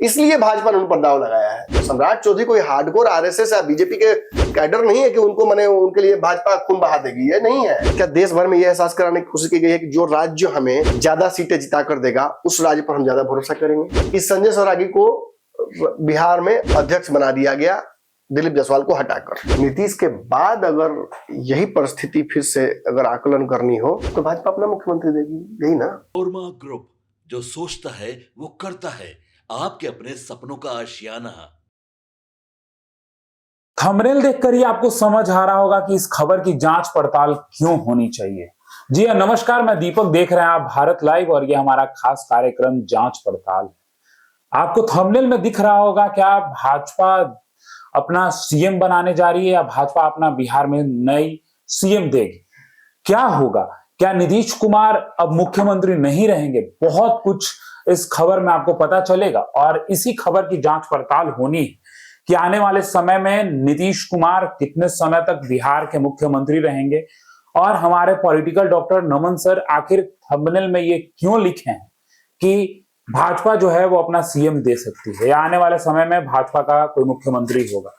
इसलिए भाजपा ने उन पर दाव लगाया है। सम्राट चौधरी कोई हार्डकोर आरएसएस या बीजेपी के कैडर नहीं है कि उनको उनके लिए भाजपा खून बहा देगी, ये नहीं है। क्या देश भर में यह एहसास कराने की कोशिश की गई है कि जो राज्य हमें ज्यादा सीटें जिता कर देगा उस राज्य पर हम ज्यादा भरोसा करेंगे। इस संजय सौरागी को बिहार में अध्यक्ष बना दिया गया दिलीप जायसवाल को हटाकर। नीतीश के बाद अगर यही परिस्थिति फिर से अगर आकलन करनी हो तो भाजपा अपना मुख्यमंत्री देगी, यही ना। ओरमा ग्रुप, जो सोचता है वो करता है, आपके अपने सपनों का आशियाना। थंबनेल देखकर ही आपको समझ आ रहा होगा कि इस खबर की जांच पड़ताल क्यों होनी चाहिए। जी हां, नमस्कार, मैं दीपक, देख रहे हैं आप भारत लाइव और ये हमारा खास कार्यक्रम जांच पड़ताल है। आपको थंबनेल में दिख रहा होगा क्या भाजपा अपना सीएम बनाने जा रही है या भाजपा अपना बिहार में नई सीएम देगी। क्या होगा, क्या नीतीश कुमार अब मुख्यमंत्री नहीं रहेंगे? बहुत कुछ इस खबर में आपको पता चलेगा और इसी खबर की जांच पड़ताल होनी है कि आने वाले समय में नीतीश कुमार कितने समय तक बिहार के मुख्यमंत्री रहेंगे। और हमारे पॉलिटिकल डॉक्टर नमन सर आखिर थंबनेल में ये क्यों लिखे हैं कि भाजपा जो है वो अपना सीएम दे सकती है या आने वाले समय में भाजपा का कोई मुख्यमंत्री होगा।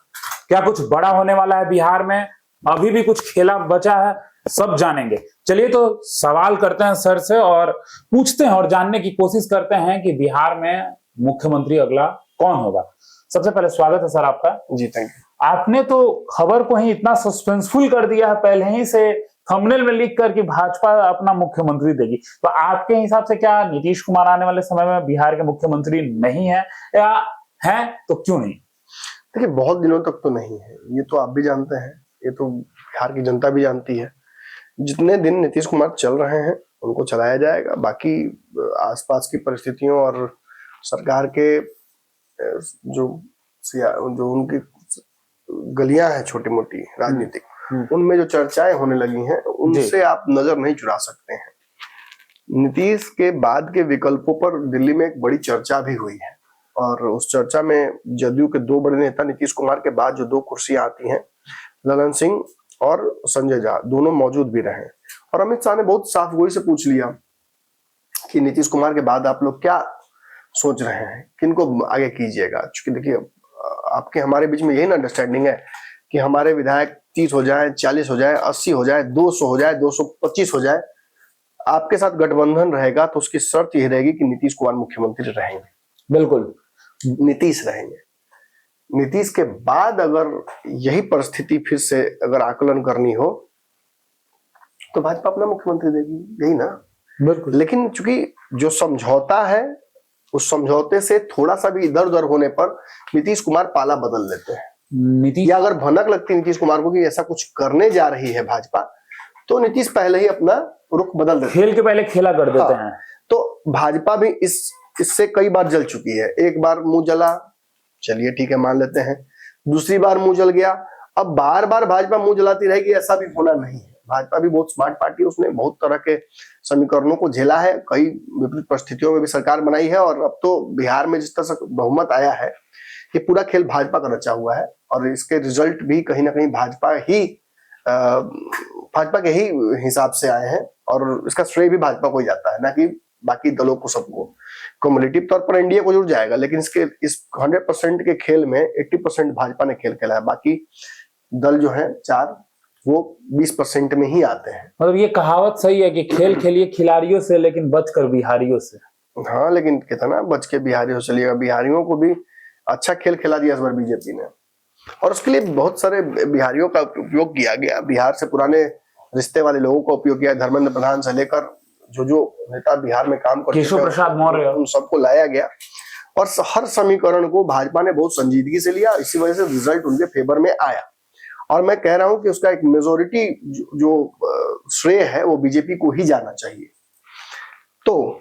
क्या कुछ बड़ा होने वाला है बिहार में? अभी भी कुछ खेला बचा है, सब जानेंगे। चलिए तो सवाल करते हैं सर से और पूछते हैं और जानने की कोशिश करते हैं कि बिहार में मुख्यमंत्री अगला कौन होगा। सबसे पहले स्वागत है सर आपका। जी थैंक यू। आपने तो खबर को ही इतना सस्पेंसफुल कर दिया है पहले ही से थंबनेल में लिख कर कि भाजपा अपना मुख्यमंत्री देगी। तो आपके हिसाब से क्या नीतीश कुमार आने वाले समय में बिहार के मुख्यमंत्री नहीं है या है, तो क्यों नहीं? देखिए, बहुत दिनों तक तो नहीं है, ये तो आप भी जानते हैं, ये तो बिहार की जनता भी जानती है। जितने दिन नीतीश कुमार चल रहे हैं उनको चलाया जाएगा। बाकी आसपास की परिस्थितियों और सरकार के जो उनकी गलियां हैं छोटी मोटी राजनीतिक, उनमें जो चर्चाएं होने लगी हैं उनसे आप नजर नहीं चुरा सकते हैं। नीतीश के बाद के विकल्पों पर दिल्ली में एक बड़ी चर्चा भी हुई है और उस चर्चा में जदयू के दो बड़े नेता, नीतीश कुमार के बाद जो दो कुर्सियां आती हैं, ललन सिंह और संजय झा, दोनों मौजूद भी रहे। और अमित शाह ने बहुत साफ गोई से पूछ लिया कि नीतीश कुमार के बाद आप लोग क्या सोच रहे हैं, किनको आगे कीजिएगा। क्योंकि देखिए, आपके हमारे बीच में यही ना अंडरस्टैंडिंग है कि हमारे विधायक 30 हो जाए, 40 हो जाए, 80 हो जाए, 200 हो जाए, 225 हो जाए, आपके साथ गठबंधन रहेगा तो उसकी शर्त यही रहेगी कि नीतीश कुमार मुख्यमंत्री रहेंगे। बिल्कुल, नीतीश रहेंगे। नीतीश के बाद अगर यही परिस्थिति फिर से अगर आकलन करनी हो तो भाजपा अपना मुख्यमंत्री देगी, यही ना। बिल्कुल। लेकिन चूंकि जो समझौता है उस समझौते से थोड़ा सा भी इधर उधर होने पर नीतीश कुमार पाला बदल लेते हैं। या अगर भनक लगती है नीतीश कुमार को कि ऐसा कुछ करने जा रही है भाजपा, तो नीतीश पहले ही अपना रुख बदल देते हैं, खेल के पहले खेला कर देते हैं। तो भाजपा भी इससे कई बार जल चुकी है। एक बार मुंह जला, चलिए ठीक है मान लेते हैं, दूसरी बार मुंह जल गया, अब बार बार भाजपा मुंह जलाती रहेगी, ऐसा भी होना नहीं है। भाजपा भी बहुत स्मार्ट पार्टी है, उसने बहुत तरह के समीकरणों को झेला है, कई विपरीत परिस्थितियों में भी सरकार बनाई है और अब तो बिहार में जिस तरह से बहुमत आया है, ये पूरा खेल भाजपा का रचा हुआ है और इसके रिजल्ट भी कहीं ना कहीं भाजपा के ही हिसाब से आए हैं और इसका श्रेय भी भाजपा को ही जाता है, ना कि बाकी दलों को। सबको क्युमुलेटिव तौर पर एनडीए को जरूर जाएगा, लेकिन इस 100% के खेल में 80% भाजपा ने खेल खेला है। बाकी दल जो है चार, वो 20% में ही आते हैं। मतलब ये कहावत सही है कि खेल खेलिए खिलाड़ियों से लेकिन बचकर बिहारियों से। हाँ, लेकिन कितना बच के बिहारियों से चलिएगा। बिहारियों को भी अच्छा खेल खिला दिया इस बार बीजेपी ने और उसके लिए बहुत सारे बिहारियों का उपयोग किया गया। बिहार से पुराने रिश्ते वाले लोगों का उपयोग किया, धर्मेंद्र प्रधान से लेकर जो नेता बिहार में काम करते केशव प्रसाद मौर्य, उन सबको लाया गया और हर समीकरण को भाजपा ने बहुत संजीदगी से लिया। इसी वजह से रिजल्ट उनके फेवर में आया और मैं कह रहा हूं कि उसका एक मेजोरिटी जो श्रेय है वो बीजेपी को ही जाना चाहिए। तो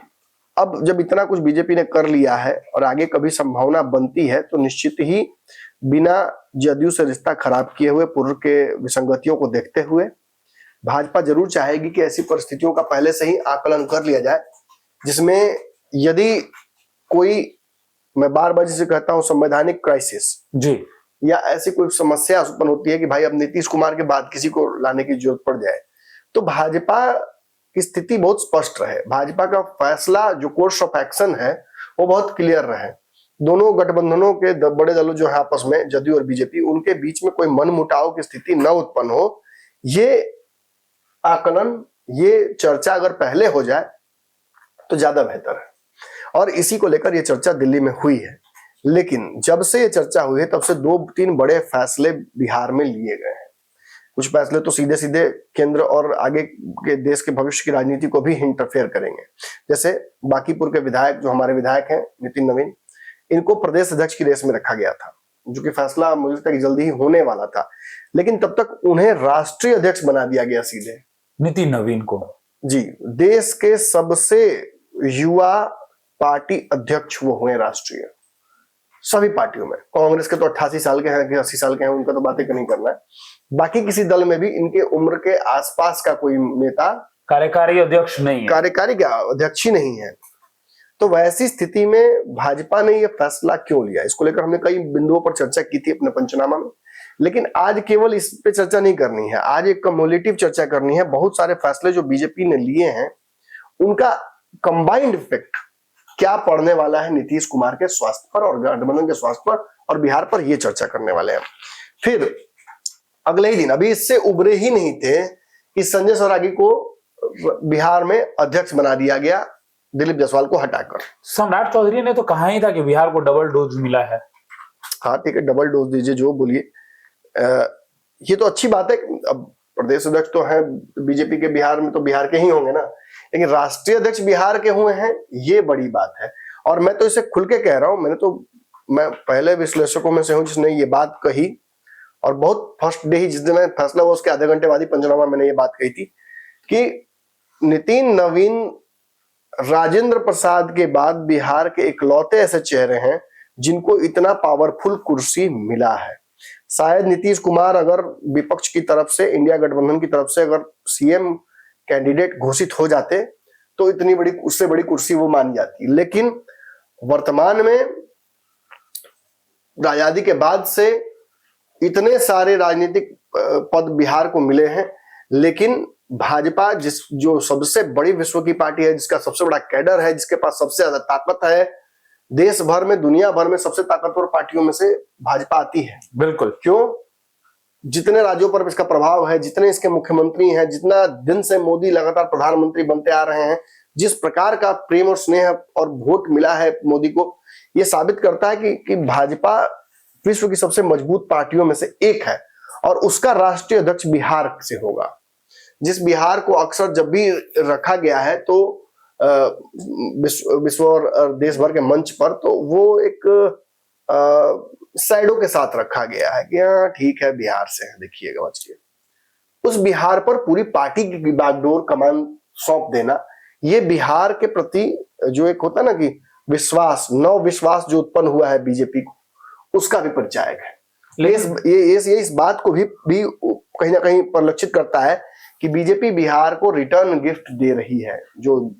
अब जब इतना कुछ बीजेपी ने कर लिया है और आगे कभी संभावना बनती है तो निश्चित ही बिना जदयू से रिश्ता खराब किए हुए, पूर्व के विसंगतियों को देखते हुए भाजपा जरूर चाहेगी कि ऐसी परिस्थितियों का पहले से ही आकलन कर लिया जाए जिसमें यदि कोई, मैं बार बार जिसे कहता हूं संवैधानिक क्राइसिस जी, या ऐसी कोई समस्या उत्पन्न होती है कि भाई अब नीतीश कुमार के बाद किसी को लाने की जरूरत पड़ जाए, तो भाजपा की स्थिति बहुत स्पष्ट रहे, भाजपा का फैसला जो कोर्स ऑफ एक्शन है वो बहुत क्लियर रहे दोनों गठबंधनों के बड़े दलों जो है आपस में, जदयू और बीजेपी, उनके बीच में कोई मनमुटाव की स्थिति न उत्पन्न हो, ये आकलन, ये चर्चा अगर पहले हो जाए तो ज्यादा बेहतर है। और इसी को लेकर ये चर्चा दिल्ली में हुई है। लेकिन जब से ये चर्चा हुई है तब से 2-3 बड़े फैसले बिहार में लिए गए हैं। कुछ फैसले तो सीधे सीधे केंद्र और आगे के देश के भविष्य की राजनीति को भी इंटरफेयर करेंगे। जैसे बांकीपुर के विधायक, जो हमारे विधायक हैं नितिन नवीन, इनको प्रदेश अध्यक्ष की रेस में रखा गया था, जो कि फैसला मुझे लगता है जल्दी ही होने वाला था। लेकिन तब तक उन्हें राष्ट्रीय अध्यक्ष बना दिया गया सीधे, नितिन नवीन को। जी, देश के सबसे युवा पार्टी अध्यक्ष वो हुए राष्ट्रीय, सभी पार्टियों में। कांग्रेस के तो 88 साल के हैं कि 80 साल के हैं, उनका तो बातें नहीं करना है। बाकी किसी दल में भी इनके उम्र के आसपास का कोई नेता कार्यकारी अध्यक्ष नहीं है, कार्यकारी क्या अध्यक्ष ही नहीं है। तो वैसी स्थिति में भाजपा ने यह फैसला क्यों लिया, इसको लेकर हमने कई बिंदुओं पर चर्चा की थी अपने पंचनामा में। लेकिन आज केवल इस पे चर्चा नहीं करनी है, आज एक कम्युलेटिव चर्चा करनी है। बहुत सारे फैसले जो बीजेपी ने लिए हैं, उनका कंबाइंड इफेक्ट क्या पड़ने वाला है नीतीश कुमार के स्वास्थ्य पर और गठबंधन के स्वास्थ्य पर और बिहार पर, यह चर्चा करने वाले हैं। फिर अगले ही दिन, अभी इससे उबरे ही नहीं थे कि संजय सौरागी को बिहार में अध्यक्ष बना दिया गया, दिलीप जायसवाल को हटाकर। सम्राट चौधरी ने तो कहा ही था कि बिहार को डबल डोज मिला है। हाँ ठीक है, डबल डोज दीजिए, जो बोलिए, ये तो अच्छी बात है। अब प्रदेश अध्यक्ष तो है बीजेपी के बिहार में, तो बिहार के ही होंगे ना, लेकिन राष्ट्रीय अध्यक्ष बिहार के हुए हैं, ये बड़ी बात है। और मैं तो इसे खुल के कह रहा हूं, मैं पहले विश्लेषकों में से हूं जिसने ये बात कही, और बहुत फर्स्ट डे ही जिस दिन फैसला हुआ उसके आधे घंटे बाद ही पंचनामा मैंने ये बात कही थी कि नितिन नवीन राजेंद्र प्रसाद के बाद बिहार के इकलौते ऐसे चेहरे हैं जिनको इतना पावरफुल कुर्सी मिला है। शायद नीतीश कुमार अगर विपक्ष की तरफ से, इंडिया गठबंधन की तरफ से अगर सीएम कैंडिडेट घोषित हो जाते तो इतनी बड़ी, उससे बड़ी कुर्सी वो मान जाती। लेकिन वर्तमान में आजादी के बाद से इतने सारे राजनीतिक पद बिहार को मिले हैं, लेकिन भाजपा जो सबसे बड़ी विश्व की पार्टी है, जिसका सबसे बड़ा कैडर है, जिसके पास सबसे ज्यादा ताकत है, देश भर में, दुनिया भर में सबसे ताकतवर पार्टियों में से भाजपा आती है। बिल्कुल। क्यों? जितने राज्यों पर इसका प्रभाव है, जितने इसके मुख्यमंत्री हैं, जितना दिन से मोदी लगातार प्रधानमंत्री बनते आ रहे हैं, जिस प्रकार का प्रेम और स्नेह और वोट मिला है मोदी को, यह साबित करता है कि भाजपा विश्व की सबसे मजबूत पार्टियों में से एक है। और उसका राष्ट्रीय अध्यक्ष बिहार से होगा, जिस बिहार को अक्सर जब भी रखा गया है तो विश्व और देश भर के मंच पर, तो वो एक साइडों के साथ रखा गया है कि हाँ ठीक है बिहार से है, देखिएगा बच्चे। उस बिहार पर पूरी पार्टी की बागडोर कमान सौंप देना, ये बिहार के प्रति जो एक होता ना कि विश्वास, नव विश्वास जो उत्पन्न हुआ है बीजेपी को, उसका भी परिचायक है। ये इस बात को भी कहीं ना कहीं परिलक्षित करता है कि बीजेपी बिहार को रिटर्न गिफ्ट दे रही है, जो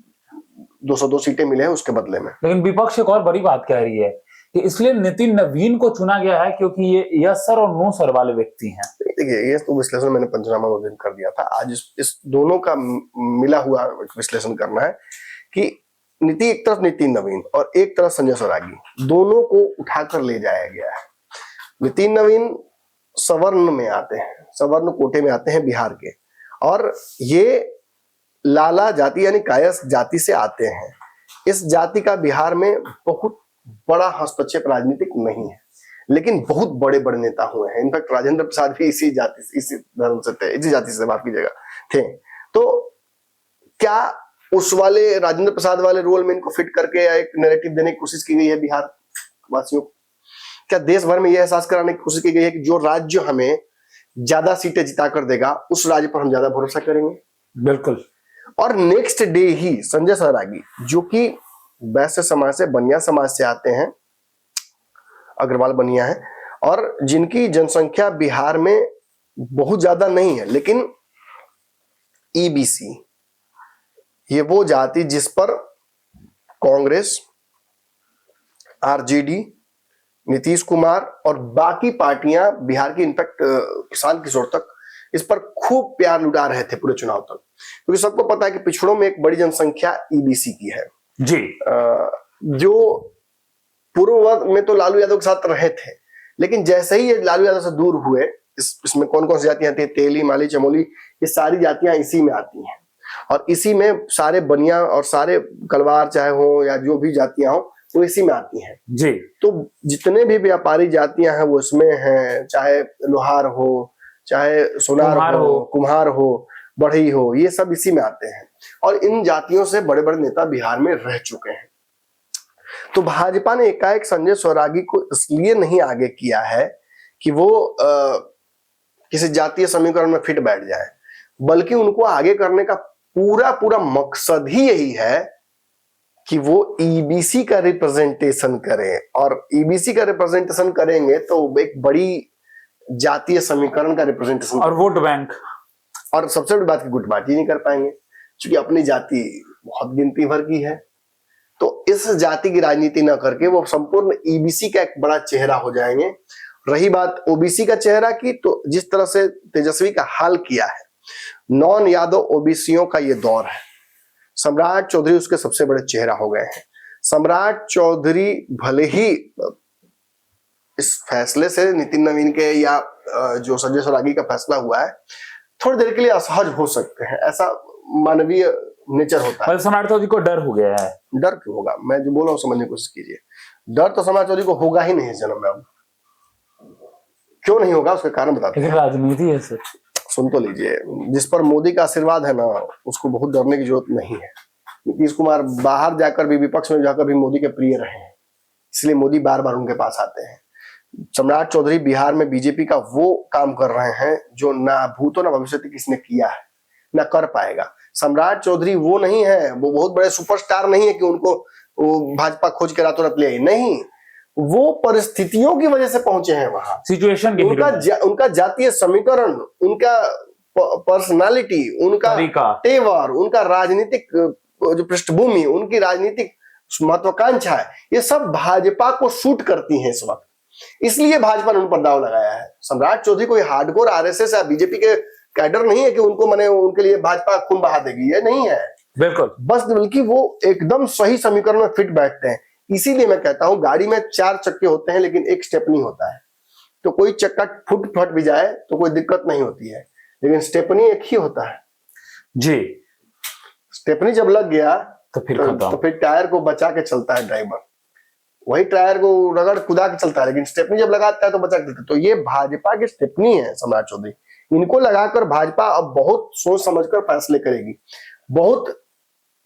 202 सीटें मिले हैं उसके बदले में। लेकिन विपक्ष एक और बड़ी बात कह रही है कि इसलिए नितिन नवीन को चुना गया है क्योंकि ये यस सर और नो सर वाले व्यक्ति हैं। देखिए, ये तो विश्लेषण मैंने पंचनामा उस दिन कर दिया था। आज इस दोनों का मिला हुआ विश्लेषण करना है कि एक तरफ नितिन नवीन और एक तरफ संजय सौरागी, दोनों को उठाकर ले जाया गया है। नितिन नवीन सवर्ण में आते हैं, सवर्ण कोटे में आते हैं बिहार के, और ये लाला जाति यानी कायस्थ जाति से आते हैं। इस जाति का बिहार में बहुत बड़ा हस्तक्षेप राजनीतिक नहीं है, लेकिन बहुत बड़े बड़े नेता हुए हैं। इनफैक्ट राजेंद्र प्रसाद भी इसी जाति से, इसी धर्म से थे, इसी जाति से, माफ कीजिएगा, थे। तो क्या उस वाले राजेंद्र प्रसाद वाले रोल में इनको फिट करके या एक नैरेटिव देने की कोशिश की गई है बिहार वासियों को? क्या देश भर में यह एहसास कराने की कोशिश की गई है कि जो राज्य हमें ज्यादा सीटें जिता कर देगा उस राज्य पर हम ज्यादा भरोसा करेंगे? बिल्कुल। और नेक्स्ट डे ही संजय सौरागी, जो कि वैश्य समाज से, बनिया समाज से आते हैं, अग्रवाल बनिया है, और जिनकी जनसंख्या बिहार में बहुत ज्यादा नहीं है, लेकिन ईबीसी, ये वो जाति जिस पर कांग्रेस, आरजेडी, नीतीश कुमार और बाकी पार्टियां बिहार की, इनफैक्ट प्रशांत किशोर तक, इस पर खूब प्यार लुटा रहे थे पूरे चुनाव तक, क्योंकि सबको पता है कि पिछड़ों में एक बड़ी जनसंख्या ईबीसी की है जी। जो पूर्व में तो लालू यादव के साथ रहे थे, लेकिन जैसे ही ये लालू यादव से दूर हुए, इसमें कौन कौन सी जातियां थी, तेली, माली, चमोली, ये सारी जातियां इसी में आती हैं और इसी में सारे बनिया और सारे कलवार चाहे हो या जो भी जातियां हो वो इसी में आती हैं जी। तो जितने भी व्यापारी जातियां हैं वो इसमें हैं, चाहे लोहार हो, चाहे सोनार हो, कुम्हार हो, बढ़ई हो, ये सब इसी में आते हैं और इन जातियों से बड़े बड़े नेता बिहार में रह चुके हैं। तो भाजपा ने एकाएक संजय सौरागी को इसलिए नहीं आगे किया है कि वो किसी जातीय समीकरण में फिट बैठ जाए, बल्कि उनको आगे करने का पूरा पूरा मकसद ही यही है कि वो ईबीसी का रिप्रेजेंटेशन करें और ईबीसी का रिप्रेजेंटेशन करेंगे तो एक बड़ी जातीय समीकरण का रिप्रेजेंटेशन और वोट बैंक, और सबसे बड़ी बात की गुटबाजी नहीं कर पाएंगे क्योंकि अपनी जाति बहुत गिनती भर की है। तो इस जाति की राजनीति ना करके वो संपूर्ण ईबीसी का एक बड़ा चेहरा हो जाएंगे। रही बात ओबीसी का चेहरा की, तो जिस तरह से तेजस्वी का हाल किया है, नॉन यादव ओबीसीओं का ये दौर है। सम्राट चौधरी उसके सबसे बड़े चेहरा हो गए हैं। सम्राट चौधरी भले ही इस फैसले से नितिन नवीन के या जो संजय सौरागी का फैसला हुआ है थोड़ी देर के लिए असहज हो सकते हैं, ऐसा मानवीय नेचर होता है। सम्राट चौधरी को डर हो गया है। डर क्यों होगा, मैं जो बोल रहा हूँ समझने की कोशिश कीजिए। डर तो सम्राट चौधरी को होगा ही नहीं जन्म में। अब क्यों नहीं होगा उसका कारण बताते हैं। राजनीति है सर। सुन तो लीजिए, जिस पर मोदी का आशीर्वाद है ना उसको बहुत डरने की जरूरत नहीं है। नीतीश कुमार बाहर जाकर भी, विपक्ष में जाकर भी मोदी के प्रिय रहे हैं, इसलिए मोदी बार बार उनके पास आते हैं। सम्राट चौधरी बिहार में बीजेपी का वो काम कर रहे हैं जो ना भूतो ना भविष्य किसने किया है, ना कर पाएगा। सम्राट चौधरी वो नहीं है, वो बहुत बड़े सुपरस्टार नहीं है कि उनको भाजपा खोज के रातों रात ले आई, नहीं, वो परिस्थितियों की वजह से पहुंचे हैं वहां। सिचुएशन के उनका जातीय समीकरण, उनका पर्सनालिटी, उनका तेवर, उनका राजनीतिक जो पृष्ठभूमि, उनकी राजनीतिक महत्वाकांक्षा है, ये सब भाजपा को सूट करती है इस वक्त। इसलिए भाजपा ने उन पर दाव लगाया है। सम्राट चौधरी कोई हार्डकोर आरएसएस या बीजेपी के कैडर नहीं है कि उनको मैंने उनके लिए भाजपा खून बहा देगी, ये नहीं है बिल्कुल। बस, बल्कि वो एकदम सही समीकरण में फिट बैठते हैं। इसीलिए मैं कहता हूं गाड़ी में 4 चक्के होते हैं लेकिन एक स्टेपनी होता है, तो कोई चक्का फट भी जाए तो कोई दिक्कत नहीं होती है, लेकिन स्टेपनी एक ही होता है जी। स्टेपनी जब लग गया तो फिर टायर को बचा के चलता है ड्राइवर, वही टायर को रगड़ कुदा के चलता है, लेकिन स्टेपनी जब लगाता है तो बचा के देता है। तो ये भाजपा की स्टेपनी है सम्राट चौधरी। इनको लगाकर भाजपा अब बहुत सोच समझकर फैसले करेगी, बहुत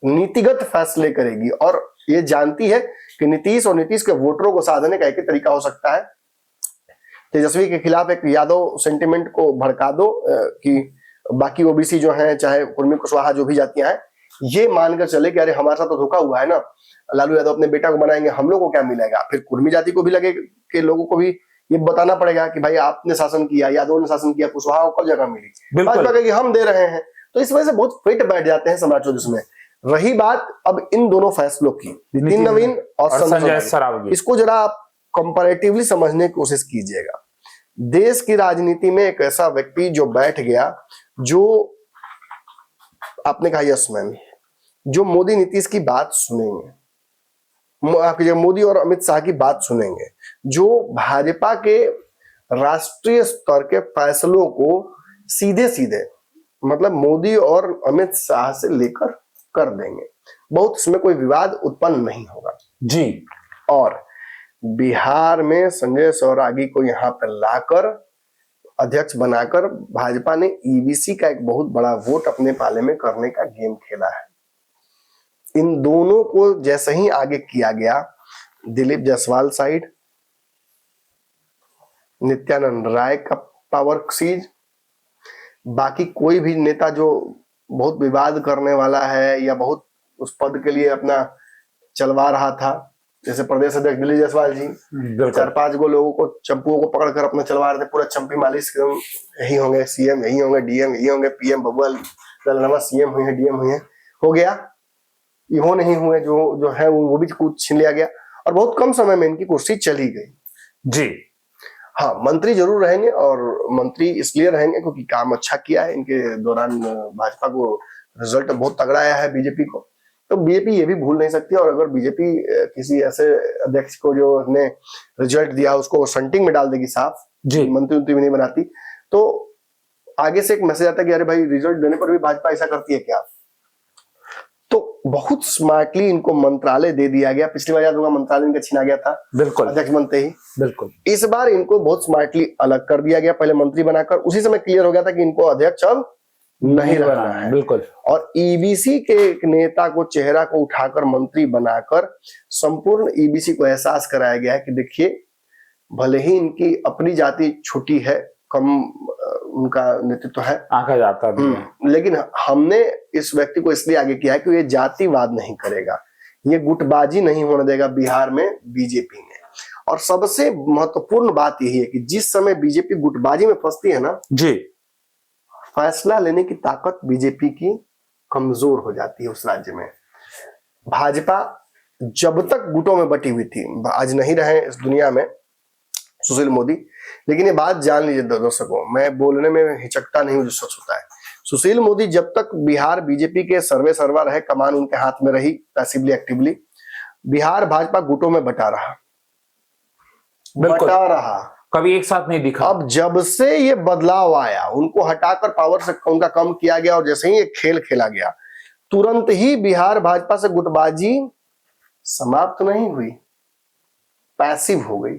नीतिगत फैसले करेगी और ये जानती है कि नीतीश और नीतीश के वोटरों को साधने का एक ही तरीका हो सकता है, तेजस्वी के खिलाफ एक यादव सेंटिमेंट को भड़का दो कि बाकी ओबीसी जो हैं, चाहे कुर्मी कुशवाहा जो भी जातियां हैं, ये मानकर चले कि अरे हमारे साथ तो धोखा हुआ है ना, लालू यादव अपने बेटा को बनाएंगे, हम लोग को क्या मिलेगा। फिर कुर्मी जाति को भी लगे कि लोगों को भी ये बताना पड़ेगा कि भाई आपने शासन किया, यादव ने शासन किया, कुशवाहा को जगह मिली, भाजपा कहेगी हम दे रहे हैं। तो इस वजह से बहुत फिट बैठ जाते हैं सम्राट चौधरी में। रही बात अब इन दोनों फैसलों की, नितिन नवीन और संजय सरावगी, इसको जरा आप कंपैरेटिवली समझने की कोशिश कीजिएगा। देश की राजनीति में एक ऐसा व्यक्ति जो बैठ गया, जो आपने कहा यस मैन, जो मोदी नीतीश की बात सुनेंगे, आपके मोदी और अमित शाह की बात सुनेंगे, जो भाजपा के राष्ट्रीय स्तर के फैसलों को सीधे सीधे मतलब मोदी और अमित शाह से लेकर कर देंगे, बहुत इसमें कोई विवाद उत्पन्न नहीं होगा जी। और बिहार में संजय सौरागी को यहां पर लाकर अध्यक्ष बनाकर भाजपा ने ईबीसी का एक बहुत बड़ा वोट अपने पाले में करने का गेम खेला है। इन दोनों को जैसे ही आगे किया गया, दिलीप जायसवाल साइड, नित्यानंद राय का पावर सीज, बाकी कोई भी नेता जो बहुत विवाद करने वाला है या बहुत उस पद के लिए अपना चलवा रहा था, जैसे प्रदेश अध्यक्ष दिलीप जायसवाल जी 4-5 गो लोगों को, चंपुओं को पकड़कर अपना चलवा रहे थे, पूरा चंपी मालिश, यही होंगे सीएम, यही होंगे डीएम, यही होंगे पीएम, बबुआ सीएम हुए हैं, डीएम हुए हैं, हो गया, ये हो नहीं हुए, जो है वो भी कुछ छीन लिया गया और बहुत कम समय में इनकी कुर्सी चली गई जी। हाँ, मंत्री जरूर रहेंगे और मंत्री इसलिए रहेंगे क्योंकि काम अच्छा किया है इनके दौरान, भाजपा को रिजल्ट बहुत तगड़ा आया है बीजेपी को, तो बीजेपी ये भी भूल नहीं सकती। और अगर बीजेपी किसी ऐसे अध्यक्ष को जो ने रिजल्ट दिया उसको संटिंग में डाल देगी साफ, मंत्री भी नहीं बनाती, तो आगे से एक मैसेज आता है कि अरे भाई रिजल्ट देने पर भी भाजपा ऐसा करती है क्या। तो बहुत स्मार्टली इनको मंत्रालय दे दिया गया। पिछली बार याद होगा मंत्रालय इनका छीना गया था, बिल्कुल, अध्यक्ष बनते ही। बिल्कुल, इस बार इनको बहुत स्मार्टली अलग कर दिया गया, पहले मंत्री बनाकर। उसी समय क्लियर हो गया था कि इनको अध्यक्ष अब नहीं रखना है। बिल्कुल। और ईबीसी के एक नेता को, चेहरा को उठाकर मंत्री बनाकर संपूर्ण ईबीसी को एहसास कराया गया है कि देखिए, भले ही इनकी अपनी जाति छोटी है, कम उनका नेतृत्व है, आंका जाता भी है, लेकिन हमने इस व्यक्ति को इसलिए आगे किया है कि ये जातिवाद नहीं करेगा, ये गुटबाजी नहीं होने देगा बिहार में बीजेपी में। और सबसे महत्वपूर्ण बात यही है कि जिस समय बीजेपी गुटबाजी में फंसती है ना जी, फैसला लेने की ताकत बीजेपी की कमजोर हो जाती है उस राज्य में। भाजपा जब तक गुटों में बटी हुई थी, आज नहीं रहे इस दुनिया में सुशील मोदी, लेकिन ये बात जान लीजिए दर्शकों, मैं बोलने में हिचकता नहीं हूं जो सच होता है। सुशील मोदी जब तक बिहार बीजेपी के सर्वे सर्वा रहे, कमान उनके हाथ में रही, पैसिवली एक्टिवली, बिहार भाजपा गुटों में बटा रहा, कभी एक साथ नहीं दिखा। अब जब से ये बदलाव आया, उनको हटाकर पावर से उनका कम किया गया और जैसे ही ये खेल खेला गया, तुरंत ही बिहार भाजपा से गुटबाजी समाप्त नहीं हुई, पैसिव हो गई।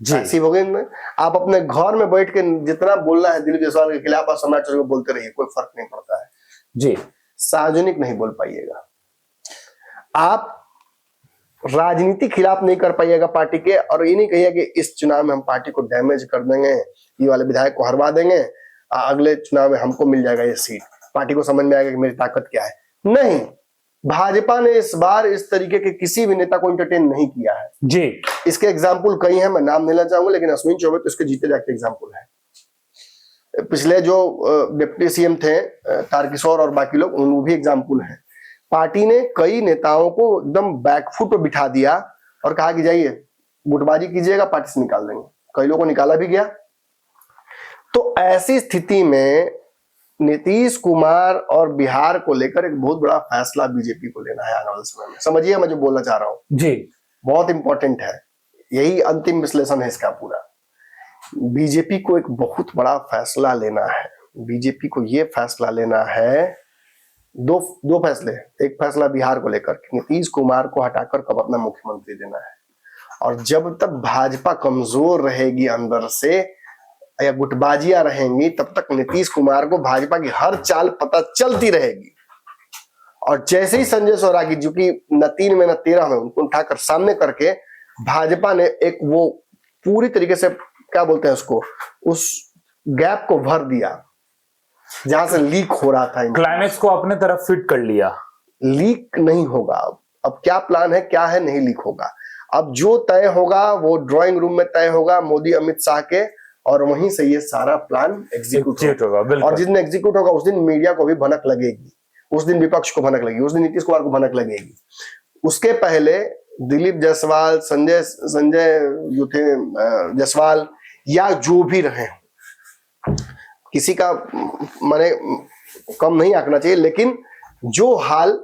पैसिव हो गई ना, आप अपने घर में बैठ के जितना बोलना है दिलीप जायसवाल के खिलाफ आप समाचार को बोलते रहिए, कोई फर्क नहीं पड़ता है जी। सार्वजनिक नहीं बोल पाइएगा, आप राजनीति खिलाफ नहीं कर पाइएगा पार्टी के, और ये नहीं कहिए कि इस चुनाव में हम पार्टी को डैमेज कर देंगे, ये वाले विधायक को हरवा देंगे, अगले चुनाव में हमको मिल जाएगा ये सीट, पार्टी को समझ में आएगा कि मेरी ताकत क्या है। नहीं, भाजपा ने इस बार इस तरीके के किसी भी नेता को एंटरटेन नहीं किया है जी। इसके एग्जाम्पल कई हैं, मैं नाम लेना चाहूंगा, लेकिन अश्विनी चौबे तो इसके जीते जाके एग्जाम्पल है। पिछले जो डिप्टी सीएम थे तारकिशोर और बाकी लोग, वो भी एग्जाम्पल हैं। पार्टी ने कई नेताओं को एकदम बैकफुट पे बिठा दिया और कहा कि जाइए गुटबाजी कीजिएगा, पार्टी से निकाल देंगे। कई लोगों को निकाला भी गया। तो ऐसी स्थिति में नीतीश कुमार और बिहार को लेकर एक बहुत बड़ा फैसला बीजेपी को लेना है आने वाले समय में। समझिए मैं जो बोलना चाह रहा हूं जी, बहुत इंपॉर्टेंट है, यही अंतिम विश्लेषण है इसका पूरा। बीजेपी को एक बहुत बड़ा फैसला लेना है। बीजेपी को यह फैसला लेना है, दो फैसले। एक फैसला बिहार को लेकर, नीतीश कुमार को हटाकर कब अपना मुख्यमंत्री देना है। और जब तक भाजपा कमजोर रहेगी अंदर से या गुटबाजियां रहेंगी, तब तक नीतीश कुमार को भाजपा की हर चाल पता चलती रहेगी। और जैसे ही संजय सौरागी, जो कि न 3 में न 13 में, उनको उठाकर सामने करके भाजपा ने एक वो पूरी तरीके से क्या बोलते हैं उसको, उस गैप को भर दिया जहां से लीक हो रहा था। क्लाइमेक्स को अपने तरफ फिट कर लिया। लीक नहीं होगा। अब क्या प्लान है, क्या है, नहीं लीक होगा। अब जो तय होगा वो ड्राइंग रूम में तय होगा मोदी अमित शाह के, और वहीं से ये सारा प्लान एग्जीक्यूट होगा। और जिस दिन एग्जीक्यूट होगा उस दिन मीडिया को भी भनक लगेगी, उस दिन विपक्ष को भनक लगेगी, उस दिन नीतीश कुमार को भनक लगेगी। उसके पहले दिलीप जायसवाल, संजय जो थे जायसवाल, या जो भी रहे, किसी का माने कम नहीं आंकना चाहिए, लेकिन जो हाल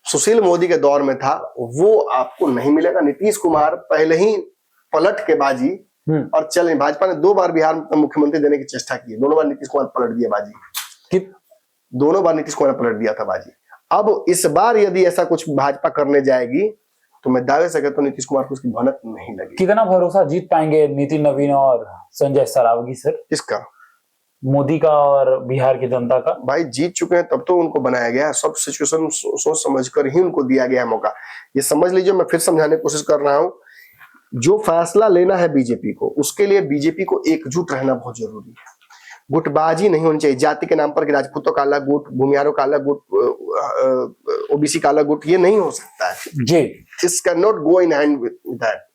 सुशील मोदी के दौर में था वो आपको नहीं मिलेगा। नीतीश कुमार पहले ही पलट के बाजी और चले। भाजपा ने 2 बार बिहार में मुख्यमंत्री देने की चेष्टा की, दोनों बार नीतीश कुमार पलट दिया बाजी, दोनों बार नीतीश कुमार पलट दिया था बाजी। अब इस बार यदि ऐसा कुछ भाजपा करने जाएगी तो मैं दावे से कहता हूं नीतीश कुमार को उसकी भनक नहीं लगेगी। कितना भरोसा जीत पाएंगे नितिन नवीन और संजय सरावगी सर? किसका? मोदी का और बिहार की जनता का? भाई जीत चुके हैं, तब तो उनको बनाया गया है। सब सिचुएशन सोच समझकर ही उनको दिया गया है मौका। ये समझ लीजिए, मैं फिर समझाने की कोशिश कर रहा हूं, जो फैसला लेना है बीजेपी को, उसके लिए बीजेपी को एकजुट रहना बहुत जरूरी है। गुटबाजी नहीं होनी चाहिए। जाति के नाम पर कि राजपूतों का अलग गुट, भूमिहारों का अलग गुट, ओबीसी का अलग गुट, ये नहीं हो सकता है जी। This can not go in hand with that.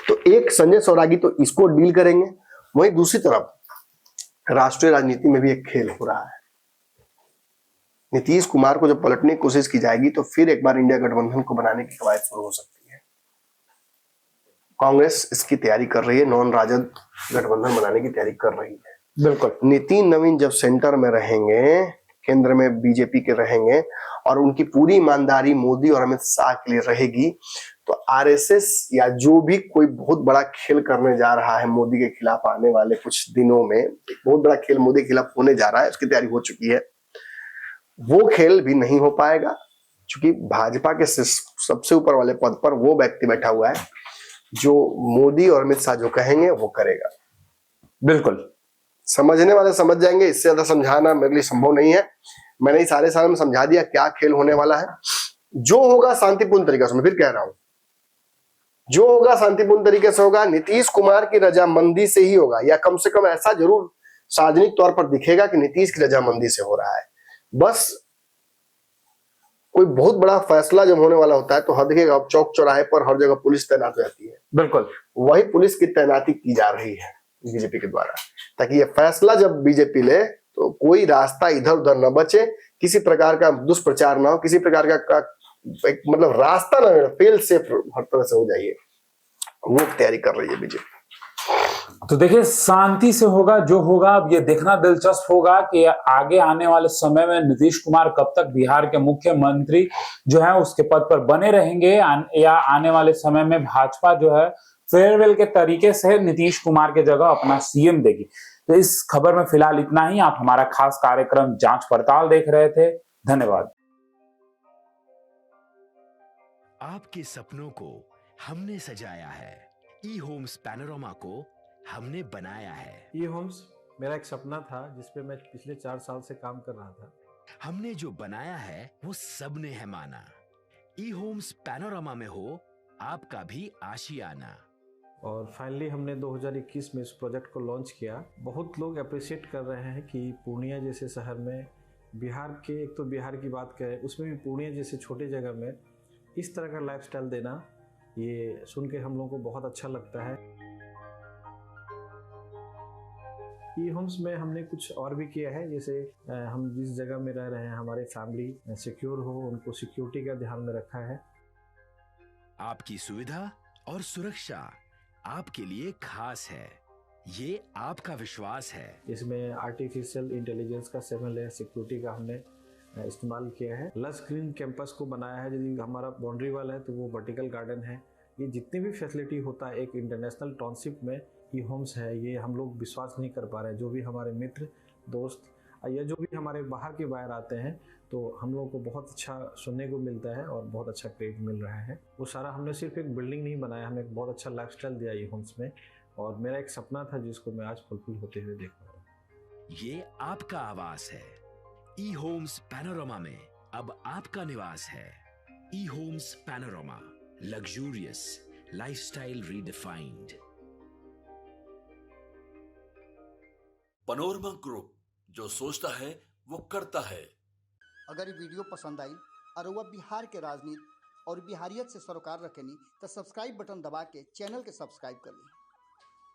तो एक संजय सौरागी तो इसको डील करेंगे, वहीं दूसरी तरफ राष्ट्रीय राजनीति में भी एक खेल हो रहा है। नीतीश कुमार को जब पलटने की कोशिश की जाएगी तो फिर एक बार इंडिया गठबंधन को बनाने की कवायद शुरू हो सकती है। कांग्रेस इसकी तैयारी कर रही है, नॉन राजद गठबंधन बनाने की तैयारी कर रही है। बिल्कुल। नितिन नवीन जब सेंटर में रहेंगे, केंद्र में बीजेपी के रहेंगे और उनकी पूरी ईमानदारी मोदी और अमित शाह के लिए रहेगी, तो आरएसएस या जो भी कोई बहुत बड़ा खेल करने जा रहा है मोदी के खिलाफ आने वाले कुछ दिनों में, एक बहुत बड़ा खेल मोदी के खिलाफ होने जा रहा है, उसकी तैयारी हो चुकी है, वो खेल भी नहीं हो पाएगा, क्योंकि भाजपा के सबसे ऊपर वाले पद पर वो व्यक्ति बैठा हुआ है जो मोदी और अमित शाह जो कहेंगे वो करेगा। बिल्कुल, समझने वाले समझ जाएंगे, इससे ज्यादा समझाना मेरे लिए संभव नहीं है। मैंने इस सारे साल में समझा दिया क्या खेल होने वाला है। जो होगा शांतिपूर्ण तरीके से, मैं फिर कह रहा हूं, जो होगा शांतिपूर्ण तरीके से होगा, नीतीश कुमार की रजामंदी से ही होगा, या कम से कम ऐसा जरूर सार्वजनिक तौर पर दिखेगा कि नीतीश की रजामंदी से हो रहा है। बस कोई बहुत बड़ा फैसला जब होने वाला होता है तो हद के चौक चौराहे पर हर जगह पुलिस तैनात हो जाती है। बिल्कुल, वही पुलिस की तैनाती की जा रही है बीजेपी के द्वारा, ताकि ये फैसला जब बीजेपी ले तो कोई रास्ता इधर उधर न बचे, किसी प्रकार का दुष्प्रचार ना हो, किसी प्रकार का एक मतलब रास्ता ना मिले, फेल सेफ हर तरह से हो जाइए, वो तैयारी कर रही है बीजेपी। तो देखिए शांति से होगा जो होगा। अब ये देखना दिलचस्प होगा कि आगे आने वाले समय में नीतीश कुमार कब तक बिहार के मुख्यमंत्री जो है उसके पद पर बने रहेंगे, या आने वाले समय में भाजपा जो है फेयरवेल के तरीके से नीतीश कुमार के जगह अपना सीएम देगी। तो इस खबर में फिलहाल इतना ही। आप हमारा खास कार्यक्रम जांच पड़ताल देख रहे थे। धन्यवाद। आपके सपनों को हमने सजाया है, ई होम्स पैनोरामा को हमने बनाया है। ई होम्स मेरा एक सपना था जिसपे मैं पिछले 4 साल से काम कर रहा था। हमने जो बनाया है वो सबने है माना। ई होम्स पैनोरामा में हो आपका भी आशियाना। और फाइनली हमने 2021 में इस प्रोजेक्ट को लॉन्च किया। बहुत लोग अप्रिशिएट कर रहे हैं कि पूर्णिया जैसे शहर में, बिहार के, एक तो बिहार की बात करें उसमें भी पूर्णिया जैसे छोटे जगह में इस तरह का लाइफस्टाइल देना, ये सुन के हम लोगों को बहुत अच्छा लगता है। ई होम्स में हमने कुछ और भी किया है, जैसे हम जिस जगह में रह रहे हैं हमारे फैमिली सिक्योर हो, उनको सिक्योरिटी का ध्यान में रखा है। आपकी सुविधा और सुरक्षा आपके लिए खास है, ये आपका विश्वास है। इसमें आर्टिफिशियल इंटेलिजेंस का 7 लेयर सिक्योरिटी का हमने इस्तेमाल किया है। लस ग्रीन कैंपस को बनाया है। यदि हमारा बाउंड्री वाल है तो वो वर्टिकल गार्डन है। ये जितनी भी फैसिलिटी होता है एक इंटरनेशनल टाउनशिप में ई होम्स है, ये हम लोग विश्वास नहीं कर पा रहे हैं। जो भी हमारे मित्र दोस्त या जो भी हमारे बाहर के बाहर आते हैं तो हम लोगों को बहुत अच्छा सुनने को मिलता है और बहुत अच्छा क्रेडिट मिल रहा है। वो सारा हमने सिर्फ एक बिल्डिंग नहीं बनाया, हमें एक बहुत अच्छा लाइफस्टाइल दिया ई होम्स में, और मेरा एक सपना था जिसको मैं आज फुलफिल होते हुए देख रहा हूँ। ये आपका आवास है। ई होम्स पैनोरामा में अब आपका निवास है। E homes panorama, luxurious lifestyle redefined. Panorama group, जो सोचता है वो करता है। अगर ये वीडियो पसंद आई और वह बिहार के राजनीति और बिहारियत से सरोकार रखेनी तो सब्सक्राइब बटन दबा के चैनल के सब्सक्राइब कर ली।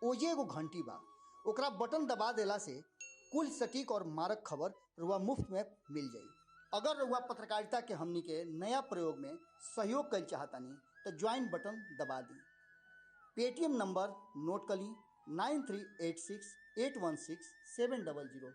ओजे एगो घंटी बा, ओकरा बटन दबा देला से कुल सटीक और मारक खबर रुआ मुफ्त में मिल जाई। अगर रुआ पत्रकारिता के हमनी के नया प्रयोग में सहयोग कर चाहतानी तो ज्वाइन बटन दबा दी। पेटीएम नंबर नोट कर ली 9386816700।